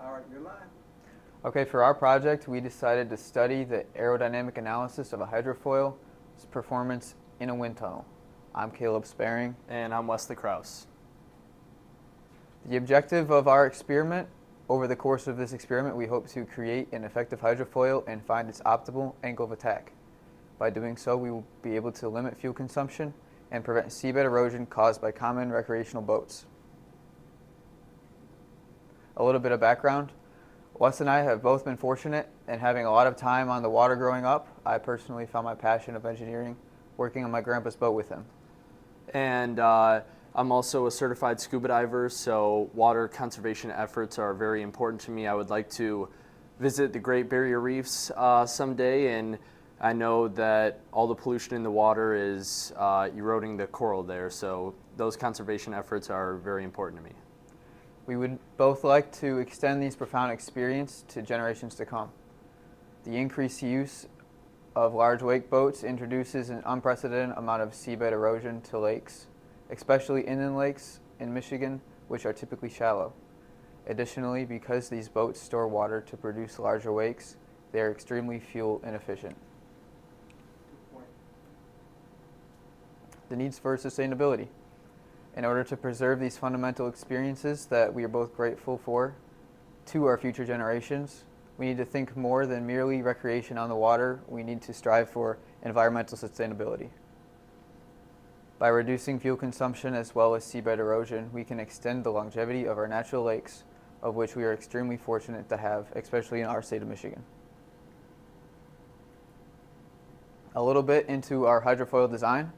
All right, you're live. Okay, for our project, we decided to study the aerodynamic analysis of a hydrofoil's performance in a wind tunnel. I'm Caleb Sparing. And I'm Wesley Krause. The objective of our experiment, over the course of this experiment, we hope to create an effective hydrofoil and find its optimal angle of attack. By doing so, we will be able to limit fuel consumption and prevent seabed erosion caused by common recreational boats. A little bit of background. Wes and I have both been fortunate in having a lot of time on the water growing up. I personally found my passion of engineering working on my grandpa's boat with him. And I'm also a certified scuba diver, so water conservation efforts are very important to me. I would like to visit the Great Barrier Reefs someday, and I know that all the pollution in the water is eroding the coral there, so those conservation efforts are very important to me. We would both like to extend these profound experiences to generations to come. The increased use of large wake boats introduces an unprecedented amount of seabed erosion to lakes, especially inland lakes in Michigan, which are typically shallow. Additionally, because these boats store water to produce larger wakes, they are extremely fuel inefficient. Good point. The needs for sustainability. In order to preserve these fundamental experiences that we are both grateful for to our future generations, we need to think more than merely recreation on the water. We need to strive for environmental sustainability. By reducing fuel consumption as well as seabed erosion, we can extend the longevity of our natural lakes, of which we are extremely fortunate to have, especially in our state of Michigan. A little bit into our hydrofoil design.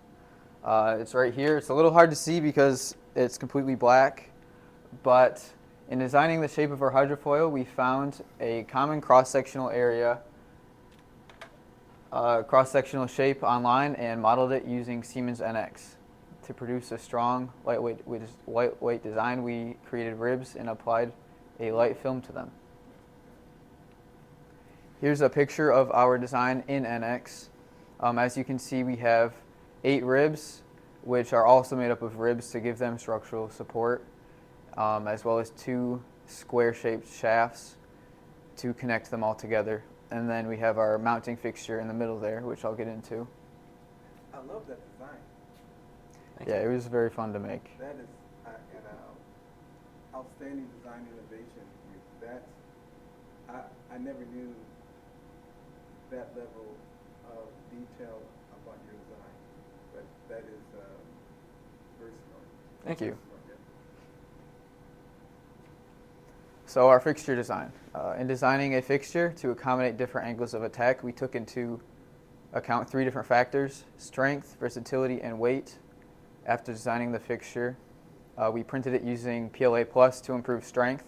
It's right here. It's a little hard to see because it's completely black, but in designing the shape of our hydrofoil, we found a common cross-sectional area, cross-sectional shape online and modeled it using Siemens NX. To produce a strong, lightweight design, we created ribs and applied a light film to them. Here's a picture of our design in NX. As you can see, we have 8 ribs, which are also made up of ribs to give them structural support, as well as 2 square-shaped shafts to connect them all together. And then we have our mounting fixture in the middle there, which I'll get into. I love that design. Yeah, it was very fun to make. That is an outstanding design innovation. That I never knew that level of detail about your design, but that is very smart. Thank you. Very smart, yeah. So our fixture design. In designing a fixture to accommodate different angles of attack, we took into account 3 different factors: strength, versatility, and weight. After designing the fixture, we printed it using PLA Plus to improve strength.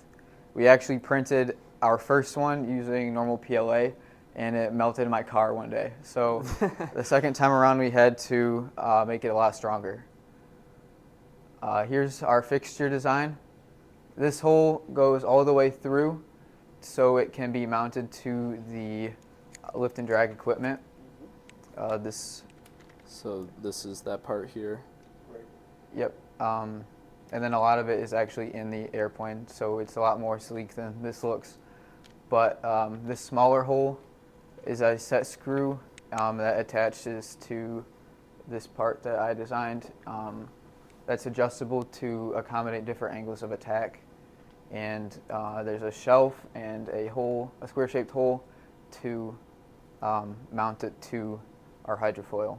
We actually printed our first one using normal PLA, and it melted in my car one day. So the second time around, we had to make it a lot stronger. Here's our fixture design. This hole goes all the way through so it can be mounted to the lift and drag equipment. So this is that part here. Great. Yep. And then a lot of it is actually in the airplane, so it's a lot more sleek than this looks. But this smaller hole is a set screw that attaches to this part that I designed. That's adjustable to accommodate different angles of attack. And there's a shelf and a square-shaped hole to mount it to our hydrofoil.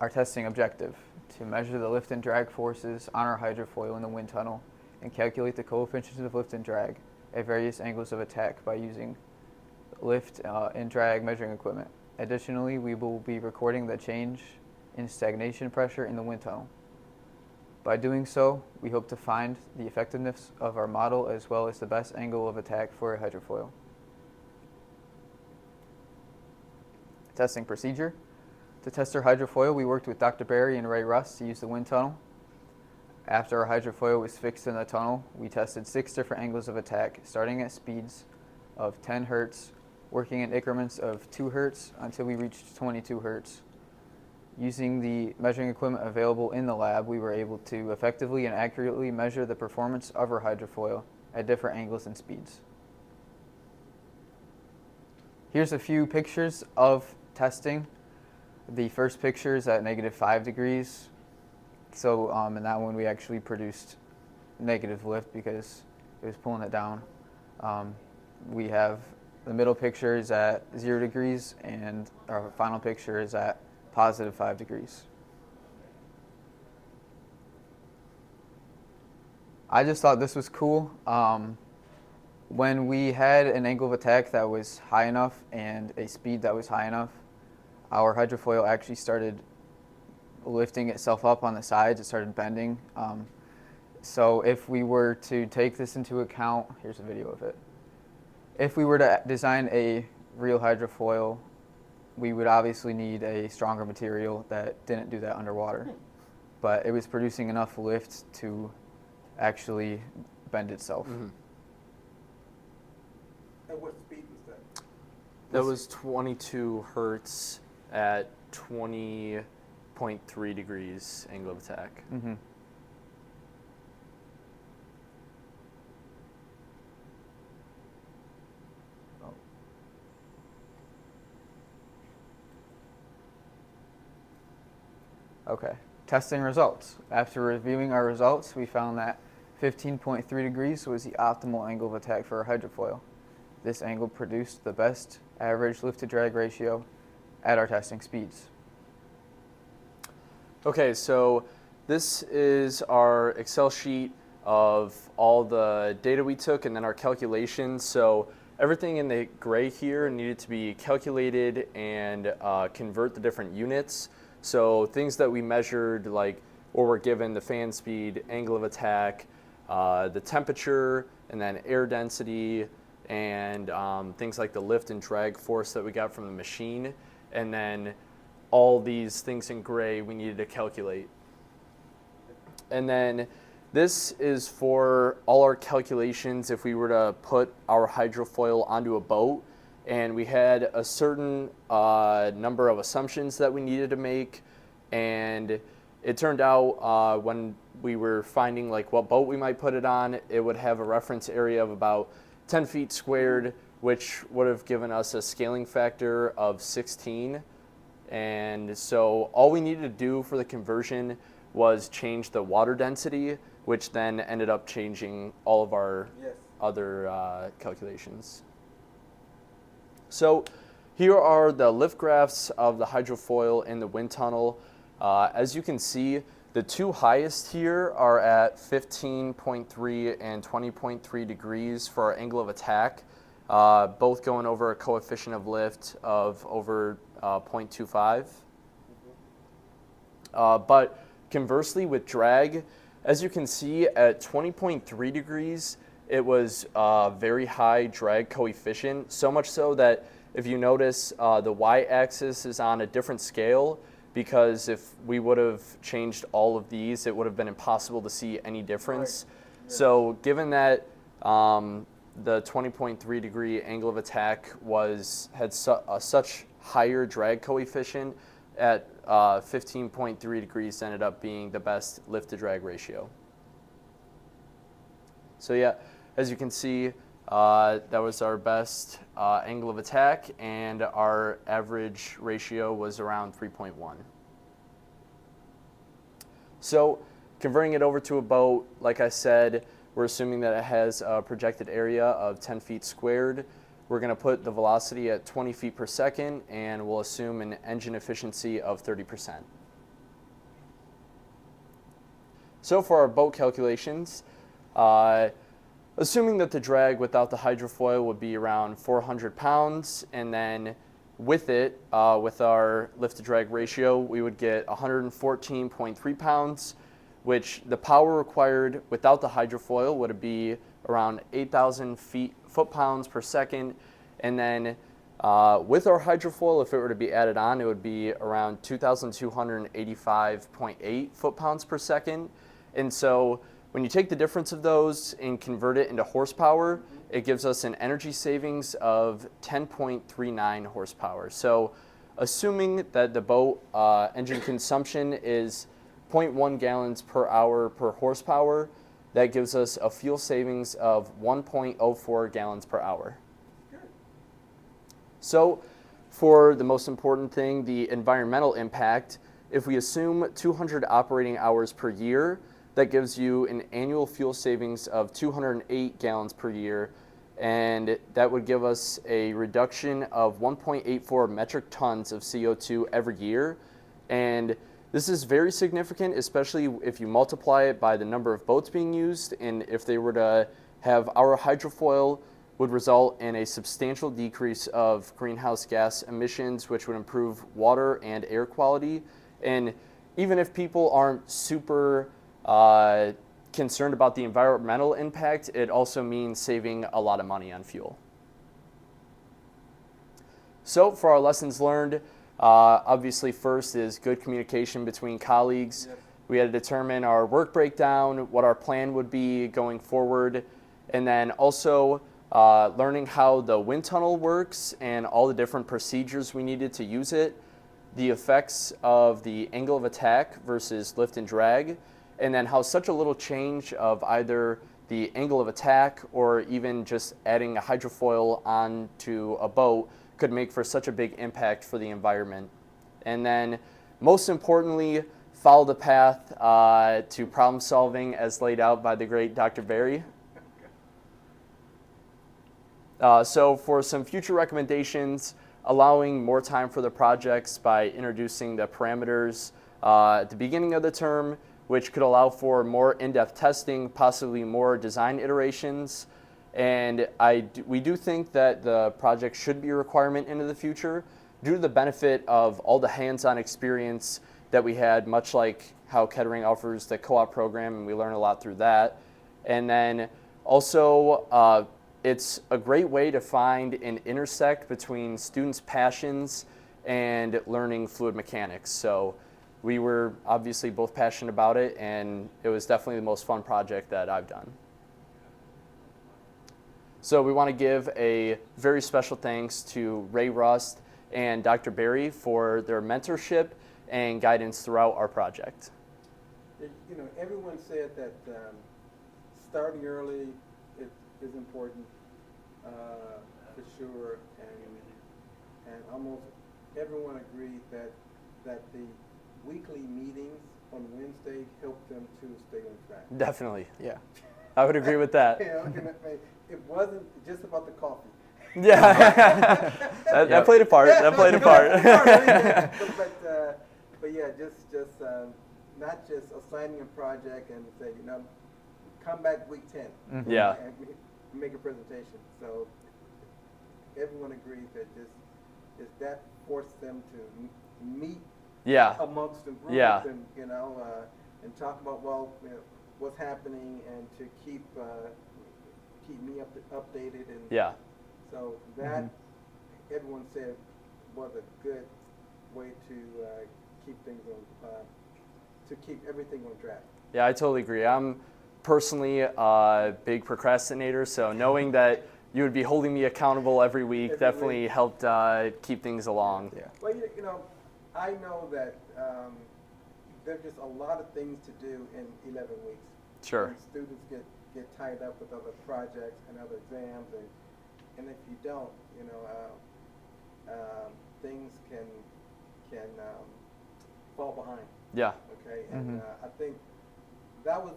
Our testing objective: to measure the lift and drag forces on our hydrofoil in the wind tunnel and calculate the coefficients of lift and drag at various angles of attack by using lift and drag measuring equipment. Additionally, we will be recording the change in stagnation pressure in the wind tunnel. By doing so, we hope to find the effectiveness of our model as well as the best angle of attack for a hydrofoil. Testing procedure. To test our hydrofoil, we worked with Dr. Barry and Ray Russ to use the wind tunnel. After our hydrofoil was fixed in the tunnel, we tested 6 different angles of attack, starting at speeds of 10 hertz, working in increments of 2 hertz until we reached 22 hertz. Using the measuring equipment available in the lab, we were able to effectively and accurately measure the performance of our hydrofoil at different angles and speeds. Here's a few pictures of testing. The first picture is at -5 degrees. So in that one we actually produced negative lift because it was pulling it down. We have the middle picture is at 0 degrees and our final picture is at +5 degrees. I just thought this was cool. When we had an angle of attack that was high enough and a speed that was high enough, our hydrofoil actually started lifting itself up on the sides. It started bending. So if we were to take this into account, here's a video of it. If we were to design a real hydrofoil, we would obviously need a stronger material that didn't do that underwater. But it was producing enough lift to actually bend itself. Mm-hmm. At what speed was that? That was 22 hertz at 20.3 degrees angle of attack. Mm-hmm. Okay, testing results. After reviewing our results, we found that 15.3 degrees was the optimal angle of attack for our hydrofoil. This angle produced the best average lift to drag ratio at our testing speeds. Okay, so this is our Excel sheet of all the data we took and then our calculations. So everything in the gray here needed to be calculated and convert the different units. So things that we measured, like or were given the fan speed, angle of attack, the temperature, and then air density, and things like the lift and drag force that we got from the machine. And then all these things in gray we needed to calculate. And then this is for all our calculations if we were to put our hydrofoil onto a boat. And we had a certain number of assumptions that we needed to make, and it turned out when we were finding like what boat we might put it on, it would have a reference area of about 10 feet squared, which would have given us a scaling factor of 16. And so all we needed to do for the conversion was change the water density, which then ended up changing all of our other calculations. So here are the lift graphs of the hydrofoil in the wind tunnel. As you can see, the two highest here are at 15.3 and 20.3 degrees for our angle of attack, both going over a coefficient of lift of over 0.25. But conversely with drag, as you can see at 20.3 degrees, it was a very high drag coefficient, so much so that if you notice the y-axis is on a different scale, because if we would have changed all of these, it would have been impossible to see any difference. Right. Yeah. So given that the 20.3 degree angle of attack had such higher drag coefficient, at 15.3 degrees ended up being the best lift to drag ratio. So yeah, as you can see, that was our best angle of attack, and our average ratio was around 3.1. So converting it over to a boat, like I said, we're assuming that it has a projected area of 10 feet squared. We're going to put the velocity at 20 feet per second, and we'll assume an engine efficiency of 30%. So for our boat calculations, assuming that the drag without the hydrofoil would be around 400 pounds, and then with it, with our lift to drag ratio, we would get 114.3 pounds, which the power required without the hydrofoil would be around 8,000 foot-pounds per second. And then with our hydrofoil, if it were to be added on, it would be around 2,285.8 foot-pounds per second. And so when you take the difference of those and convert it into horsepower, it gives us an energy savings of 10.39 horsepower. So assuming that the boat engine consumption is 0.1 gallons per hour per horsepower, that gives us a fuel savings of 1.04 gallons per hour. So for the most important thing, the environmental impact, if we assume 200 operating hours per year, that gives you an annual fuel savings of 208 gallons per year, and that would give us a reduction of 1.84 metric tons of CO2 every year. And this is very significant, especially if you multiply it by the number of boats being used, and if they were to have our hydrofoil, would result in a substantial decrease of greenhouse gas emissions, which would improve water and air quality. And even if people aren't super concerned about the environmental impact, it also means saving a lot of money on fuel. So for our lessons learned, obviously first is good communication between colleagues. Yep. We had to determine our work breakdown, what our plan would be going forward, and then also learning how the wind tunnel works and all the different procedures we needed to use it, the effects of the angle of attack versus lift and drag, and then how such a little change of either the angle of attack or even just adding a hydrofoil onto a boat could make for such a big impact for the environment. And then most importantly, follow the path to problem solving as laid out by the great Dr. Berry. So for some future recommendations, allowing more time for the projects by introducing the parameters at the beginning of the term, which could allow for more in-depth testing, possibly more design iterations. And we do think that the project should be a requirement into the future due to the benefit of all the hands-on experience that we had, much like how Kettering offers the co-op program, and we learn a lot through that. And then also, it's a great way to find and intersect between students' passions and learning fluid mechanics. So we were obviously both passionate about it, and it was definitely the most fun project that I've done. So we want to give a very special thanks to Ray Rust and Dr. Berry for their mentorship and guidance throughout our project. You know, everyone said that starting early is important for sure, and almost everyone agreed that the weekly meetings on Wednesday helped them to stay on track. Definitely, yeah. I would agree with that. You know, it wasn't just about the coffee. Yeah, that played a part. That played a part. But yeah, just not just assigning a project and say, you know, come back week 10. Mm-hmm. Yeah. And make a presentation. So everyone agreed that just that forced them to meet amongst the group and and talk about what's happening and to keep me updated and so that everyone said was a good way to keep things on to keep everything on track. Yeah, I totally agree. I'm personally a big procrastinator, so knowing that you would be holding me accountable every week definitely helped keep things along. Yeah. Well, you know, I know that there's just a lot of things to do in 11 weeks. Sure. And students get tied up with other projects and other exams, and if you don't, you know, things can fall behind. Yeah. Okay, and I think that was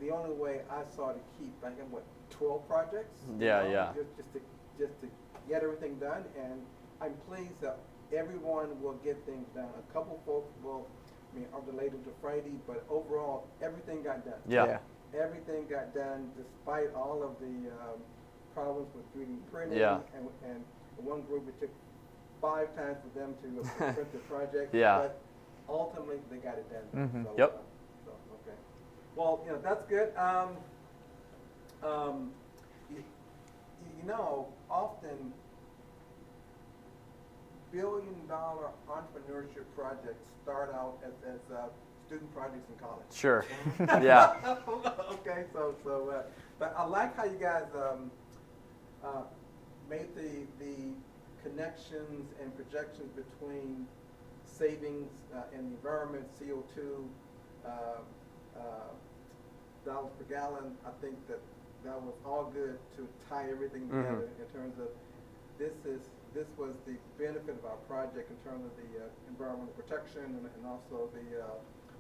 the only way I saw to keep. I think 12 projects. Yeah. Just to get everything done, and I'm pleased that everyone will get things done. A couple folks are delayed until Friday, but overall everything got done. Yeah. Everything got done despite all of the problems with 3D printing. Yeah. And one group, it took 5 times for them to print the project. Yeah. But ultimately, they got it done. Mm-hmm. So, Yep. Okay. Well, you know, that's good. You know, often billion-dollar entrepreneurship projects start out as student projects in college. Sure. Yeah. Okay, but I like how you guys made the connections and projections between savings in the environment, CO2, dollars per gallon, I think that was all good to tie everything together in terms of this was the benefit of our project in terms of the environmental protection and also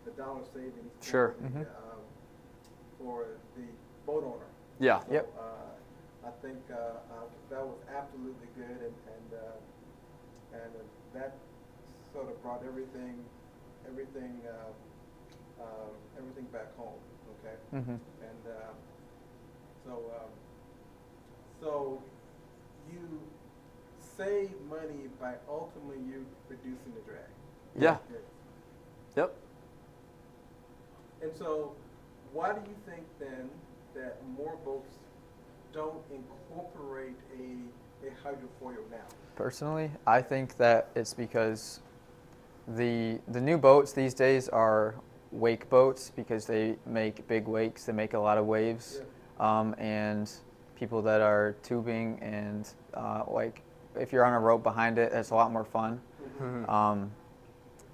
the dollar savings Sure. for the boat owner. Yeah. So, I think that was absolutely good, and that sort of brought everything back home. Okay. And so you save money by ultimately you reducing the drag. Yeah. Yep. And so, why do you think then that more boats don't incorporate a hydrofoil now? Personally, I think that it's because the new boats these days are wake boats because they make big wakes, they make a lot of waves, and people that are tubing and like if you're on a rope behind it, it's a lot more fun.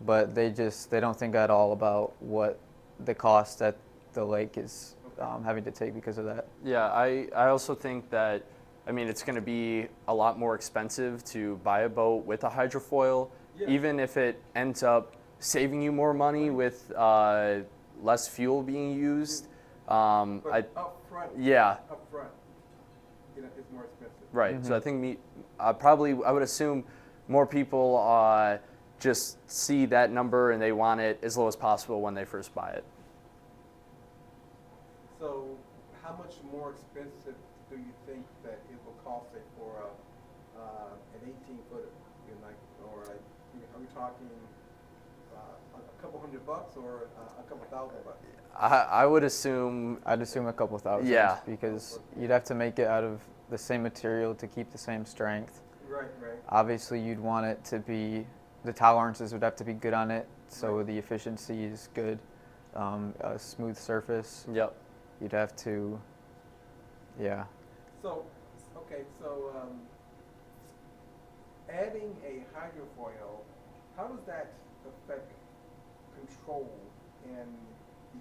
But they don't think at all about what the cost that the lake is having to take because of that. Yeah, I also think that, I mean, it's going to be a lot more expensive to buy a boat with a hydrofoil, even if it ends up saving you more money with less fuel being used. But up front, it's more expensive. Right. So I think I would assume more people just see that number and they want it as low as possible when they first buy it. So how much more expensive do you think that it will cost, say, for an 18-footer? Are we talking a couple $100 or a couple $1,000? I would assume. I'd assume a couple thousand. Yeah. Because you'd have to make it out of the same material to keep the same strength. Right. Obviously, you'd want it to be, the tolerances would have to be good on it, so the efficiency is good. A smooth surface. Yep. You'd have to, So adding a hydrofoil, how does that affect control and